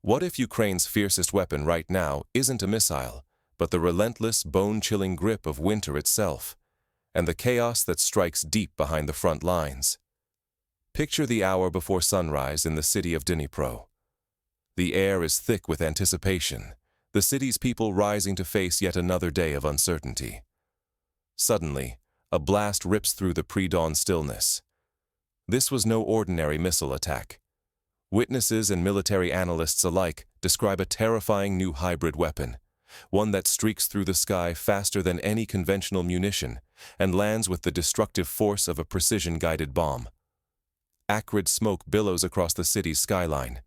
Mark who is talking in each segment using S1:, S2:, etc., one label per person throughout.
S1: What if Ukraine's fiercest weapon right now isn't a missile, but the relentless, bone-chilling grip of winter itself, and the chaos that strikes deep behind the front lines? Picture the hour before sunrise in the city of Dnipro. The air is thick with anticipation, the city's people rising to face yet another day of uncertainty. Suddenly, a blast rips through the pre-dawn stillness. This was no ordinary missile attack. Witnesses and military analysts alike describe a terrifying new hybrid weapon, one that streaks through the sky faster than any conventional munition and lands with the destructive force of a precision-guided bomb. Acrid smoke billows across the city's skyline.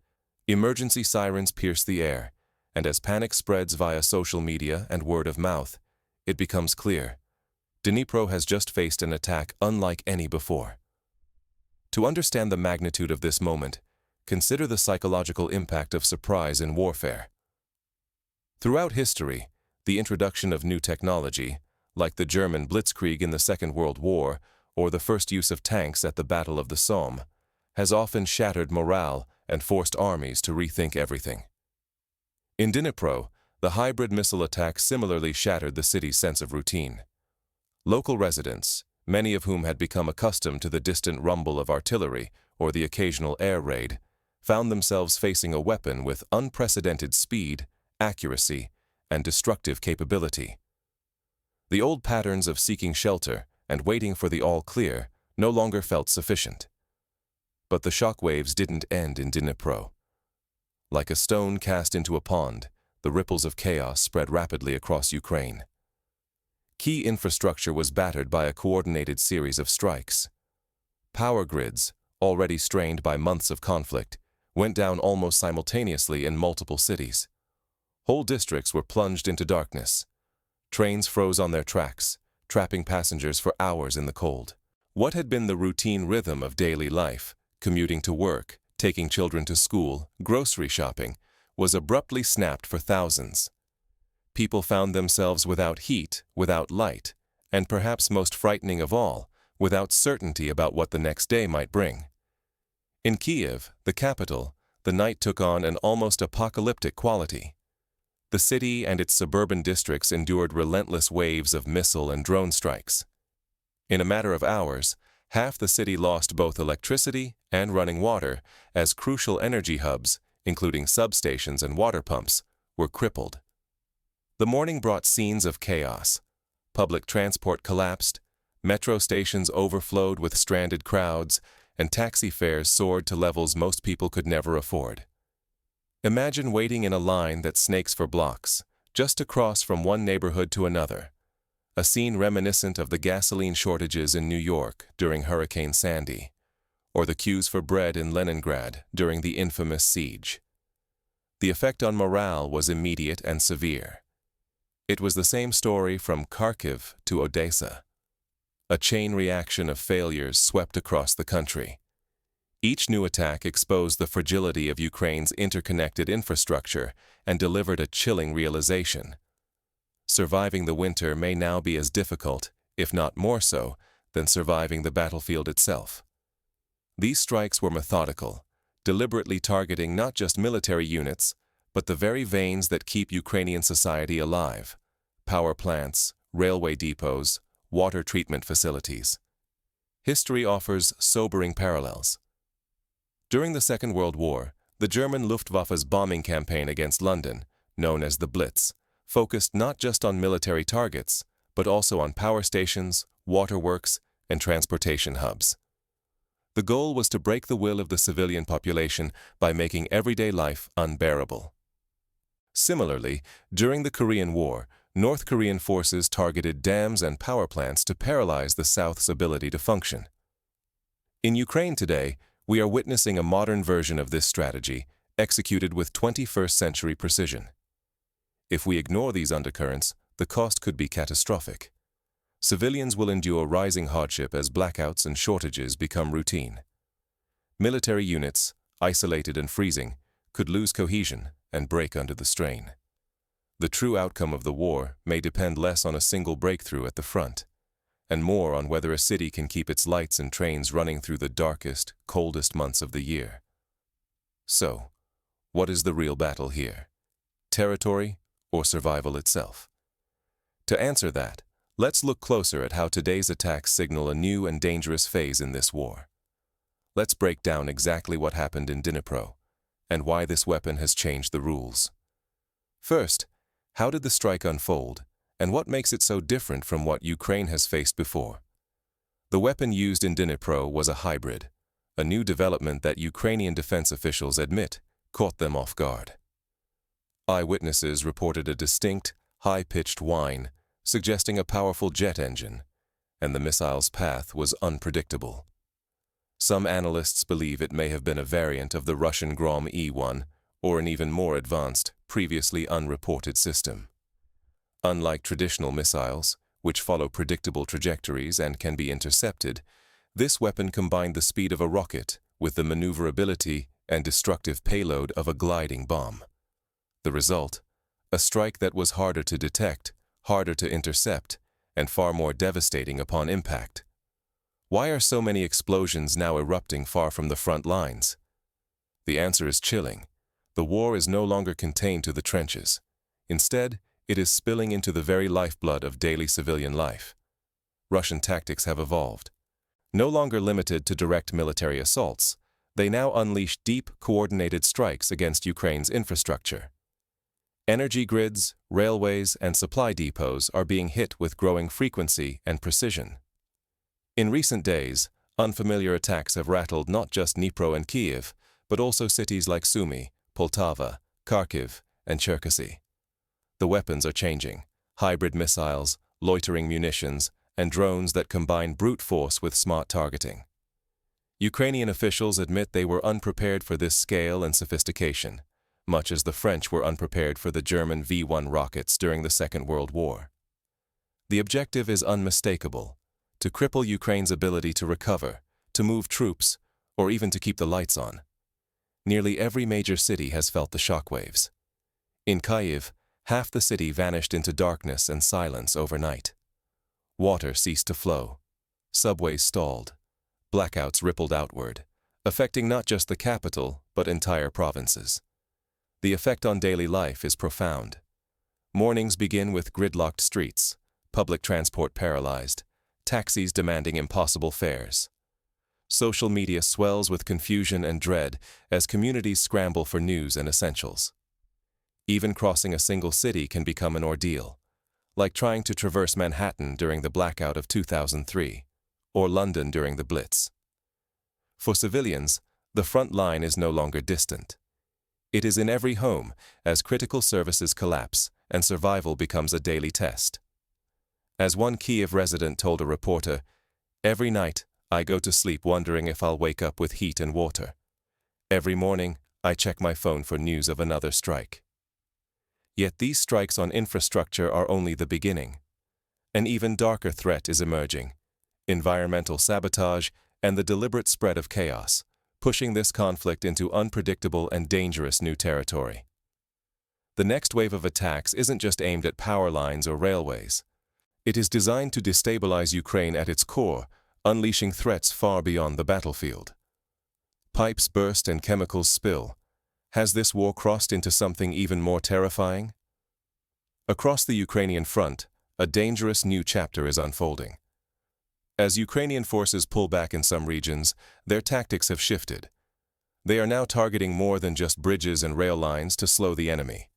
S1: Emergency sirens pierce the air, and as panic spreads via social media and word of mouth, it becomes clear: Dnipro has just faced an attack unlike any before. To understand the magnitude of this moment, consider the psychological impact of surprise in warfare. Throughout history, the introduction of new technology, like the German Blitzkrieg in the Second World War or the first use of tanks at the Battle of the Somme, has often shattered morale and forced armies to rethink everything. In Dnipro, the hybrid missile attack similarly shattered the city's sense of routine. Local residents, many of whom had become accustomed to the distant rumble of artillery or the occasional air raid, found themselves facing a weapon with unprecedented speed, accuracy, and destructive capability. The old patterns of seeking shelter and waiting for the all-clear no longer felt sufficient. But the shockwaves didn't end in Dnipro. Like a stone cast into a pond, the ripples of chaos spread rapidly across Ukraine. Key infrastructure was battered by a coordinated series of strikes. Power grids, already strained by months of conflict, went down almost simultaneously in multiple cities. Whole districts were plunged into darkness. Trains froze on their tracks, trapping passengers for hours in the cold. What had been the routine rhythm of daily life, commuting to work, taking children to school, grocery shopping, was abruptly snapped for thousands. People found themselves without heat, without light, and perhaps most frightening of all, without certainty about what the next day might bring. In Kiev, the capital, the night took on an almost apocalyptic quality. The city and its suburban districts endured relentless waves of missile and drone strikes. In a matter of hours, half the city lost both electricity and running water, as crucial energy hubs, including substations and water pumps, were crippled. The morning brought scenes of chaos. Public transport collapsed, metro stations overflowed with stranded crowds, and taxi fares soared to levels most people could never afford. Imagine waiting in a line that snakes for blocks, just to cross from one neighborhood to another, a scene reminiscent of the gasoline shortages in New York during Hurricane Sandy, or the queues for bread in Leningrad during the infamous siege. The effect on morale was immediate and severe. It was the same story from Kharkiv to Odessa. A chain reaction of failures swept across the country. Each new attack exposed the fragility of Ukraine's interconnected infrastructure and delivered a chilling realization. Surviving the winter may now be as difficult, if not more so, than surviving the battlefield itself. These strikes were methodical, deliberately targeting not just military units, but the very veins that keep Ukrainian society alive: power plants, railway depots, water treatment facilities. History offers sobering parallels. During the Second World War, the German Luftwaffe's bombing campaign against London, known as the Blitz, focused not just on military targets, but also on power stations, waterworks, and transportation hubs. The goal was to break the will of the civilian population by making everyday life unbearable. Similarly, during the Korean War, North Korean forces targeted dams and power plants to paralyze the South's ability to function. In Ukraine today, we are witnessing a modern version of this strategy, executed with 21st-century precision. If we ignore these undercurrents, the cost could be catastrophic. Civilians will endure rising hardship as blackouts and shortages become routine. Military units, isolated and freezing, could lose cohesion and break under the strain. The true outcome of the war may depend less on a single breakthrough at the front, and more on whether a city can keep its lights and trains running through the darkest, coldest months of the year. So, What is the real battle here? Territory or survival itself? To answer that, let's look closer at how today's attacks signal a new and dangerous phase in this war. Let's break down exactly what happened in Dnipro and why this weapon has changed the rules. First, how did the strike unfold, and what makes it so different from what Ukraine has faced before? The weapon used in Dnipro was a hybrid, a new development that Ukrainian defense officials admit caught them off guard. Eyewitnesses reported a distinct, high-pitched whine, suggesting a powerful jet engine, and the missile's path was unpredictable. Some analysts believe it may have been a variant of the Russian Grom E-1 or an even more advanced, previously unreported system. Unlike traditional missiles, which follow predictable trajectories and can be intercepted, this weapon combined the speed of a rocket with the maneuverability and destructive payload of a gliding bomb. The result? A strike that was harder to detect, harder to intercept, and far more devastating upon impact. Why are so many explosions now erupting far from the front lines? The answer is chilling. The war is no longer contained to the trenches. Instead, it is spilling into the very lifeblood of daily civilian life. Russian tactics have evolved. No longer limited to direct military assaults, they now unleash deep, coordinated strikes against Ukraine's infrastructure. Energy grids, railways, and supply depots are being hit with growing frequency and precision. In recent days, unfamiliar attacks have rattled not just Dnipro and Kyiv, but also cities like Sumy, Poltava, Kharkiv, and Cherkasy. The weapons are changing: hybrid missiles, loitering munitions, and drones that combine brute force with smart targeting. Ukrainian officials admit they were unprepared for this scale and sophistication, much as the French were unprepared for the German V-1 rockets during the Second World War. The objective is unmistakable: to cripple Ukraine's ability to recover, to move troops, or even to keep the lights on. Nearly every major city has felt the shockwaves. In Kyiv, half the city vanished into darkness and silence overnight. Water ceased to flow. Subways stalled. Blackouts rippled outward, affecting not just the capital, but entire provinces. The effect on daily life is profound. Mornings begin with gridlocked streets, public transport paralyzed, taxis demanding impossible fares. Social media swells with confusion and dread as communities scramble for news and essentials. Even crossing a single city can become an ordeal, like trying to traverse Manhattan during the blackout of 2003, or London during the Blitz. For civilians, the front line is no longer distant. It is in every home as critical services collapse and survival becomes a daily test. As one Kyiv resident told a reporter, "Every night, I go to sleep wondering if I'll wake up with heat and water. Every morning, I check my phone for news of another strike." Yet these strikes on infrastructure are only the beginning. An even darker threat is emerging: environmental sabotage and the deliberate spread of chaos, pushing this conflict into unpredictable and dangerous new territory. The next wave of attacks isn't just aimed at power lines or railways. It is designed to destabilize Ukraine at its core, unleashing threats far beyond the battlefield. Pipes burst and chemicals spill. Has this war crossed into something even more terrifying? Across the Ukrainian front, a dangerous new chapter is unfolding. As Ukrainian forces pull back in some regions, their tactics have shifted. They are now targeting more than just bridges and rail lines to slow the enemy.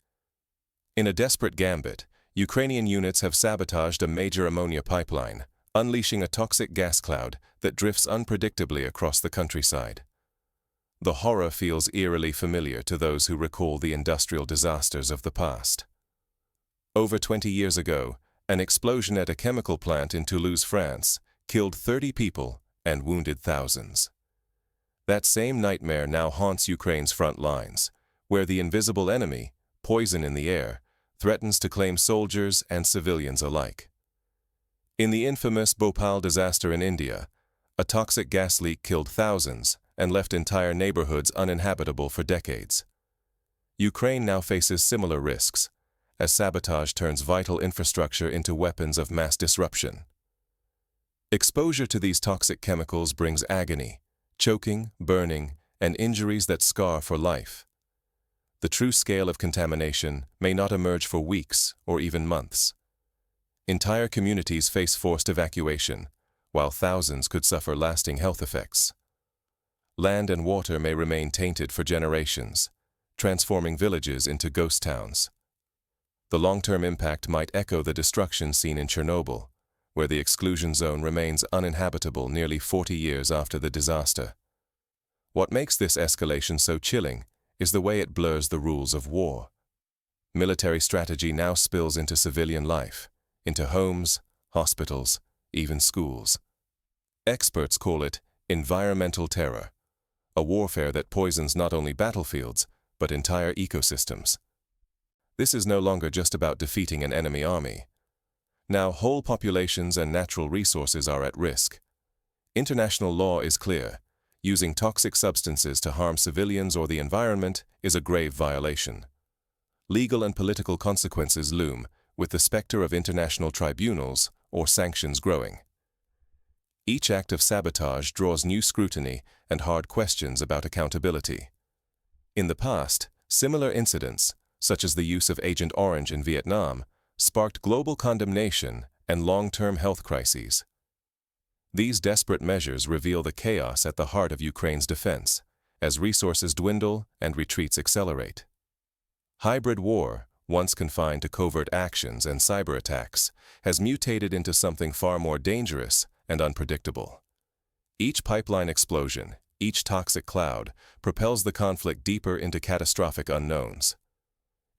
S1: In a desperate gambit, Ukrainian units have sabotaged a major ammonia pipeline, unleashing a toxic gas cloud that drifts unpredictably across the countryside. The horror feels eerily familiar to those who recall the industrial disasters of the past. Over 20 years ago, an explosion at a chemical plant in Toulouse, France, killed 30 people and wounded thousands. That same nightmare now haunts Ukraine's front lines, where the invisible enemy, poison in the air, threatens to claim soldiers and civilians alike. In the infamous Bhopal disaster in India, a toxic gas leak killed thousands and left entire neighborhoods uninhabitable for decades. Ukraine now faces similar risks, as sabotage turns vital infrastructure into weapons of mass disruption. Exposure to these toxic chemicals brings agony, choking, burning, and injuries that scar for life. the true scale of contamination may not emerge for weeks or even months. Entire communities face forced evacuation, while thousands could suffer lasting health effects. Land and water may remain tainted for generations, transforming villages into ghost towns. The long-term impact might echo the destruction seen in Chernobyl, where the exclusion zone remains uninhabitable nearly 40 years after the disaster. What makes this escalation so chilling is the way it blurs the rules of war. Military strategy now spills into civilian life, into homes, hospitals, even schools. Experts call it environmental terror, a warfare that poisons not only battlefields, but entire ecosystems. This is no longer just about defeating an enemy army. Now whole populations and natural resources are at risk. International law is clear. Using toxic substances to harm civilians or the environment is a grave violation. Legal and political consequences loom, with the specter of international tribunals or sanctions growing. Each act of sabotage draws new scrutiny and hard questions about accountability. In the past, similar incidents, such as the use of Agent Orange in Vietnam, sparked global condemnation and long-term health crises. These desperate measures reveal the chaos at the heart of Ukraine's defense, as resources dwindle and retreats accelerate. Hybrid war, once confined to covert actions and cyber attacks, has mutated into something far more dangerous and unpredictable. Each pipeline explosion, each toxic cloud, propels the conflict deeper into catastrophic unknowns.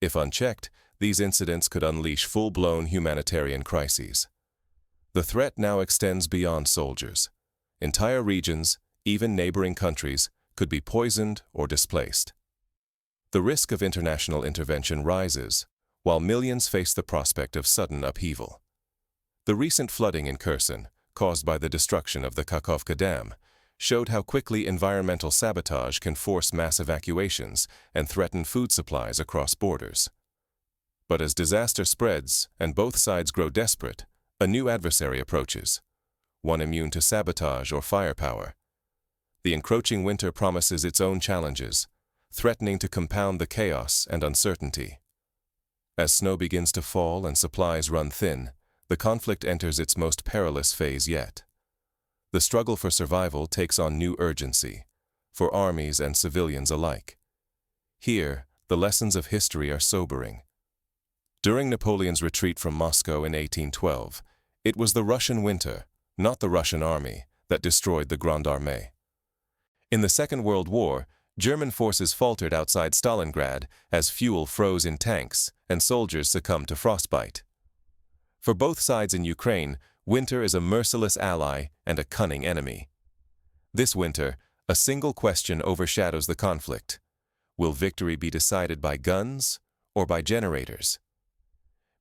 S1: If unchecked, these incidents could unleash full-blown humanitarian crises. The threat now extends beyond soldiers. Entire regions, even neighboring countries, could be poisoned or displaced. The risk of international intervention rises, while millions face the prospect of sudden upheaval. The recent flooding in Kherson, caused by the destruction of the Kakhovka Dam, showed how quickly environmental sabotage can force mass evacuations and threaten food supplies across borders. But as disaster spreads and both sides grow desperate, a new adversary approaches, one immune to sabotage or firepower. The encroaching winter promises its own challenges, threatening to compound the chaos and uncertainty. As snow begins to fall and supplies run thin, the conflict enters its most perilous phase yet. The struggle for survival takes on new urgency, for armies and civilians alike. Here, the lessons of history are sobering. During Napoleon's retreat from Moscow in 1812, it was the Russian winter, not the Russian army, that destroyed the Grande Armée. In the Second World War, German forces faltered outside Stalingrad as fuel froze in tanks and soldiers succumbed to frostbite. For both sides in Ukraine, winter is a merciless ally and a cunning enemy. This winter, a single question overshadows the conflict. Will victory be decided by guns or by generators?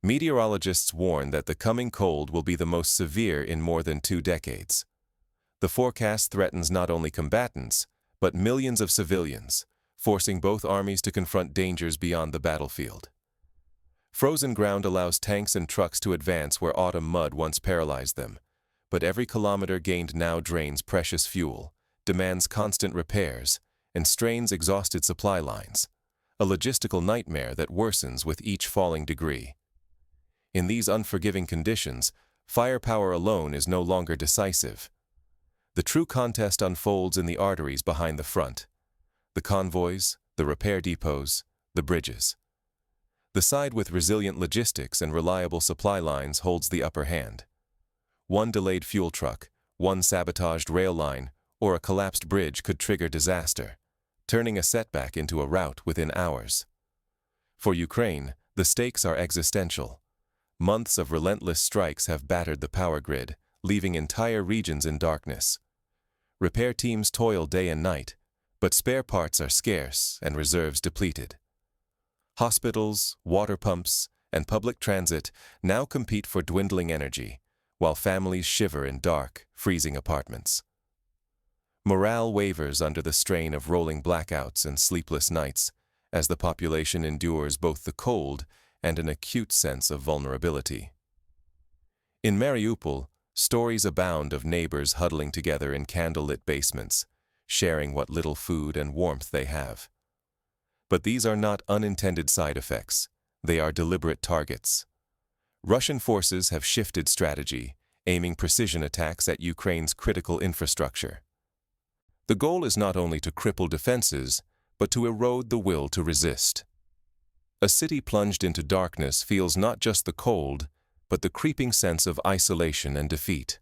S1: Meteorologists warn that the coming cold will be the most severe in more than 2 decades. The forecast threatens not only combatants, but millions of civilians, forcing both armies to confront dangers beyond the battlefield. Frozen ground allows tanks and trucks to advance where autumn mud once paralyzed them, but every kilometer gained now drains precious fuel, demands constant repairs, and strains exhausted supply lines, a logistical nightmare that worsens with each falling degree. In these unforgiving conditions, firepower alone is no longer decisive. The true contest unfolds in the arteries behind the front, the convoys, the repair depots, the bridges. The side with resilient logistics and reliable supply lines holds the upper hand. One delayed fuel truck, one sabotaged rail line, or a collapsed bridge could trigger disaster, turning a setback into a rout within hours. For Ukraine, the stakes are existential. Months of relentless strikes have battered the power grid, leaving entire regions in darkness. Repair teams toil day and night, but spare parts are scarce and reserves depleted. Hospitals, water pumps, and public transit now compete for dwindling energy, while families shiver in dark, freezing apartments. Morale wavers under the strain of rolling blackouts and sleepless nights, as the population endures both the cold and an acute sense of vulnerability. In Mariupol, stories abound of neighbors huddling together in candlelit basements, sharing what little food and warmth they have. But these are not unintended side effects. They are deliberate targets. Russian forces have shifted strategy, aiming precision attacks at Ukraine's critical infrastructure. The goal is not only to cripple defenses, but to erode the will to resist. A city plunged into darkness feels not just the cold, but the creeping sense of isolation and defeat.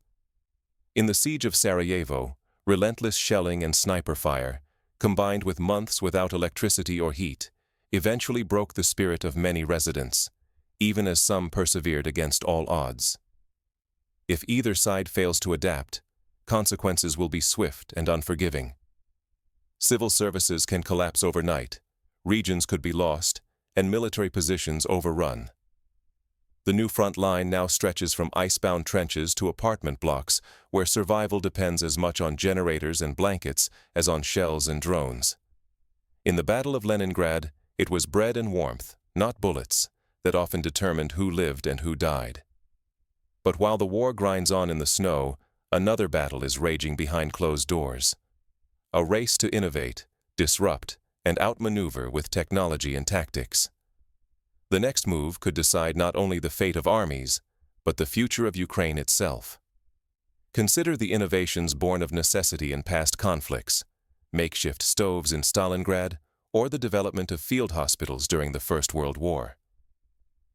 S1: In the siege of Sarajevo, relentless shelling and sniper fire, combined with months without electricity or heat, eventually broke the spirit of many residents, even as some persevered against all odds. If either side fails to adapt, consequences will be swift and unforgiving. Civil services can collapse overnight, regions could be lost, and military positions overrun. The new front line now stretches from icebound trenches to apartment blocks, where survival depends as much on generators and blankets as on shells and drones. In the Battle of Leningrad, it was bread and warmth, not bullets, that often determined who lived and who died. But while the war grinds on in the snow, another battle is raging behind closed doors. A race to innovate, disrupt, and outmaneuver with technology and tactics. The next move could decide not only the fate of armies, but the future of Ukraine itself. Consider the innovations born of necessity in past conflicts, makeshift stoves in Stalingrad, or the development of field hospitals during the First World War.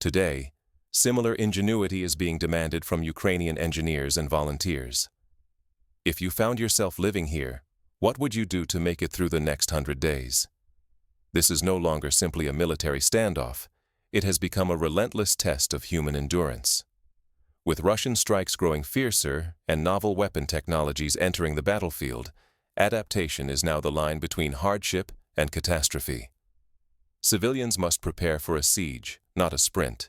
S1: Today, similar ingenuity is being demanded from Ukrainian engineers and volunteers. If you found yourself living here, what would you do to make it through the next 100 days? This is no longer simply a military standoff. It has become a relentless test of human endurance. With Russian strikes growing fiercer and novel weapon technologies entering the battlefield, adaptation is now the line between hardship and catastrophe. Civilians must prepare for a siege, not a sprint,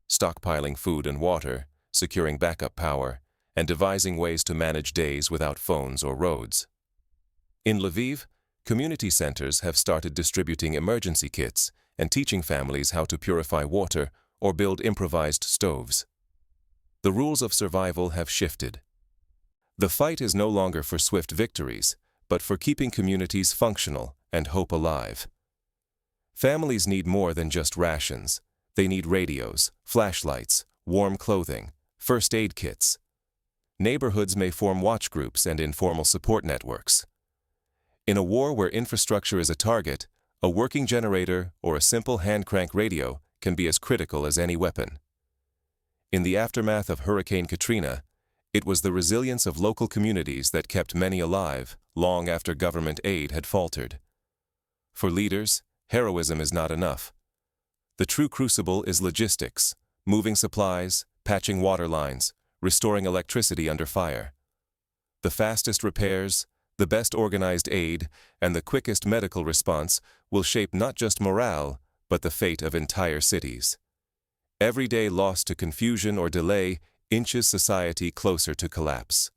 S1: stockpiling food and water, securing backup power, and devising ways to manage days without phones or roads. In Lviv, community centers have started distributing emergency kits and teaching families how to purify water or build improvised stoves. The rules of survival have shifted. The fight is no longer for swift victories, but for keeping communities functional and hope alive. Families need more than just rations. They need radios, flashlights, warm clothing, first aid kits. Neighborhoods may form watch groups and informal support networks. In a war where infrastructure is a target, a working generator or a simple hand-crank radio can be as critical as any weapon. In the aftermath of Hurricane Katrina, it was the resilience of local communities that kept many alive long after government aid had faltered. For leaders, heroism is not enough. The true crucible is logistics, moving supplies, patching water lines, restoring electricity under fire. The fastest repairs, the best organized aid, and the quickest medical response will shape not just morale, but the fate of entire cities. Every day lost to confusion or delay inches society closer to collapse.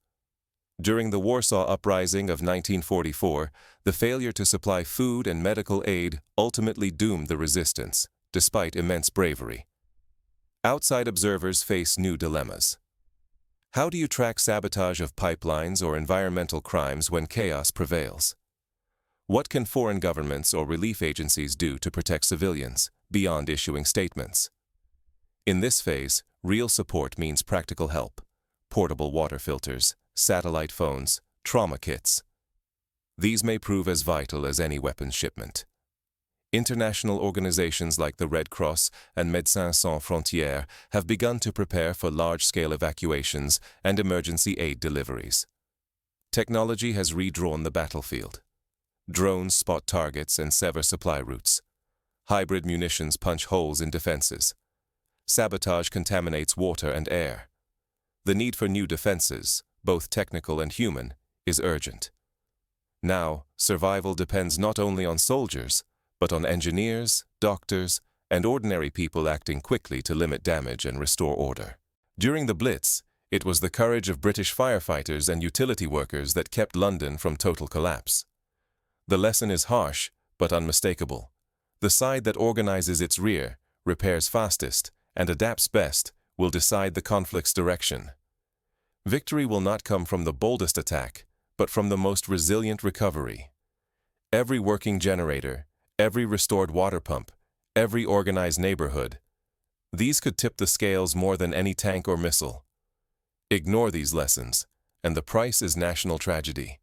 S1: During the Warsaw Uprising of 1944, the failure to supply food and medical aid ultimately doomed the resistance, despite immense bravery. Outside observers face new dilemmas. How do you track sabotage of pipelines or environmental crimes when chaos prevails? What can foreign governments or relief agencies do to protect civilians, beyond issuing statements? In this phase, real support means practical help, portable water filters, satellite phones, trauma kits. These may prove as vital as any weapons shipment. International organizations like the Red Cross and Médecins Sans Frontières have begun to prepare for large-scale evacuations and emergency aid deliveries. Technology has redrawn the battlefield. Drones spot targets and sever supply routes. Hybrid munitions punch holes in defenses. Sabotage contaminates water and air. The need for new defenses, both technical and human, is urgent. Now, survival depends not only on soldiers, but on engineers, doctors, and ordinary people acting quickly to limit damage and restore order. During the Blitz, it was the courage of British firefighters and utility workers that kept London from total collapse. The lesson is harsh, but unmistakable. The side that organizes its rear, repairs fastest, and adapts best will decide the conflict's direction. Victory will not come from the boldest attack, but from the most resilient recovery. Every working generator, every restored water pump, every organized neighborhood. These could tip the scales more than any tank or missile. Ignore these lessons, and the price is national tragedy.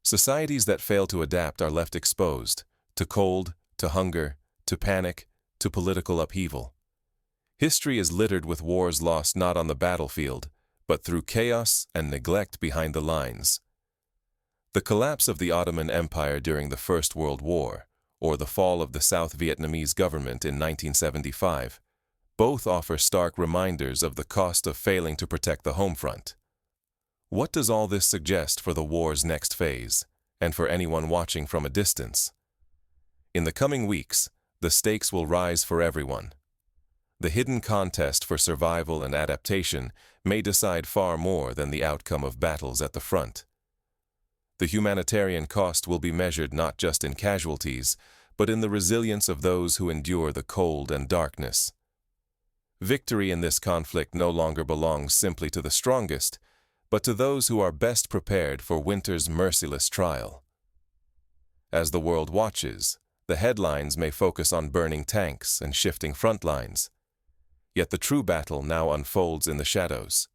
S1: Societies that fail to adapt are left exposed to cold, to hunger, to panic, to political upheaval. History is littered with wars lost not on the battlefield, but through chaos and neglect behind the lines. The collapse of the Ottoman Empire during the First World War, or the fall of the South Vietnamese government in 1975, both offer stark reminders of the cost of failing to protect the home front. What does all this suggest for the war's next phase, and for anyone watching from a distance? In the coming weeks, the stakes will rise for everyone. The hidden contest for survival and adaptation may decide far more than the outcome of battles at the front. The humanitarian cost will be measured not just in casualties, but in the resilience of those who endure the cold and darkness. Victory in this conflict no longer belongs simply to the strongest, but to those who are best prepared for winter's merciless trial. As the world watches, the headlines may focus on burning tanks and shifting front lines. Yet the true battle now unfolds in the shadows.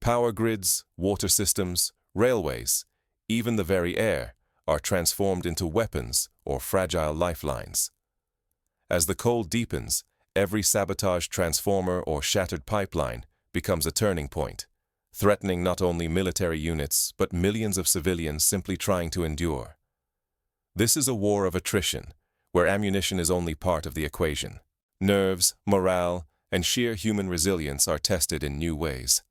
S1: Power grids, water systems, railways, even the very air, are transformed into weapons or fragile lifelines. As the cold deepens, every sabotaged transformer or shattered pipeline becomes a turning point, threatening not only military units but millions of civilians simply trying to endure. This is a war of attrition, where ammunition is only part of the equation. Nerves, morale, and sheer human resilience are tested in new ways.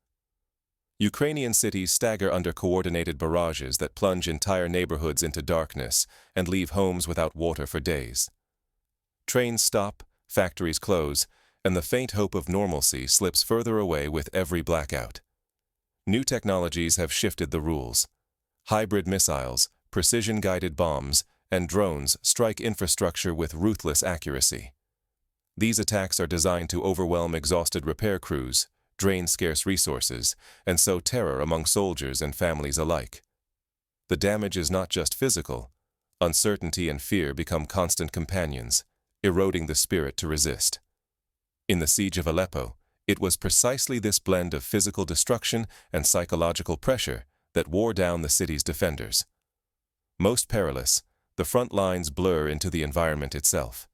S1: Ukrainian cities stagger under coordinated barrages that plunge entire neighborhoods into darkness and leave homes without water for days. Trains stop, factories close, and the faint hope of normalcy slips further away with every blackout. New technologies have shifted the rules. Hybrid missiles, precision-guided bombs, and drones strike infrastructure with ruthless accuracy. These attacks are designed to overwhelm exhausted repair crews, drain scarce resources, and sow terror among soldiers and families alike. The damage is not just physical. Uncertainty and fear become constant companions, eroding the spirit to resist. In the siege of Aleppo, it was precisely this blend of physical destruction and psychological pressure that wore down the city's defenders. Most perilous, the front lines blur into the environment itself.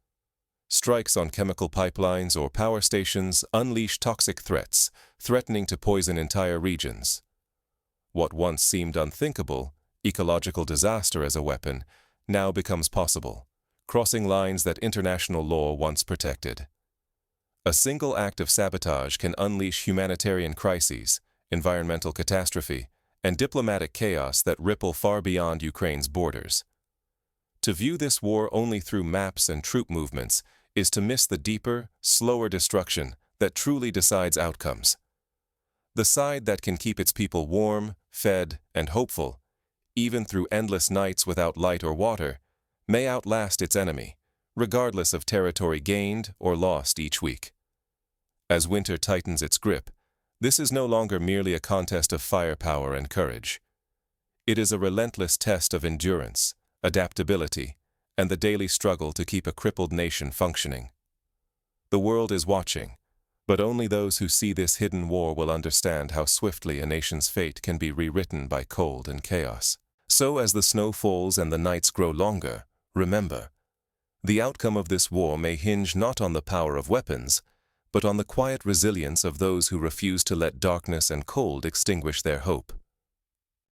S1: Strikes on chemical pipelines or power stations unleash toxic threats, threatening to poison entire regions. What once seemed unthinkable, ecological disaster as a weapon, now becomes possible, crossing lines that international law once protected. A single act of sabotage can unleash humanitarian crises, environmental catastrophe, and diplomatic chaos that ripple far beyond Ukraine's borders. To view this war only through maps and troop movements is to miss the deeper, slower destruction that truly decides outcomes. The side that can keep its people warm, fed, and hopeful, even through endless nights without light or water, may outlast its enemy, regardless of territory gained or lost each week. As winter tightens its grip, this is no longer merely a contest of firepower and courage. It is a relentless test of endurance, adaptability, and the daily struggle to keep a crippled nation functioning. The world is watching, but only those who see this hidden war will understand how swiftly a nation's fate can be rewritten by cold and chaos. So as the snow falls and the nights grow longer, remember, the outcome of this war may hinge not on the power of weapons, but on the quiet resilience of those who refuse to let darkness and cold extinguish their hope.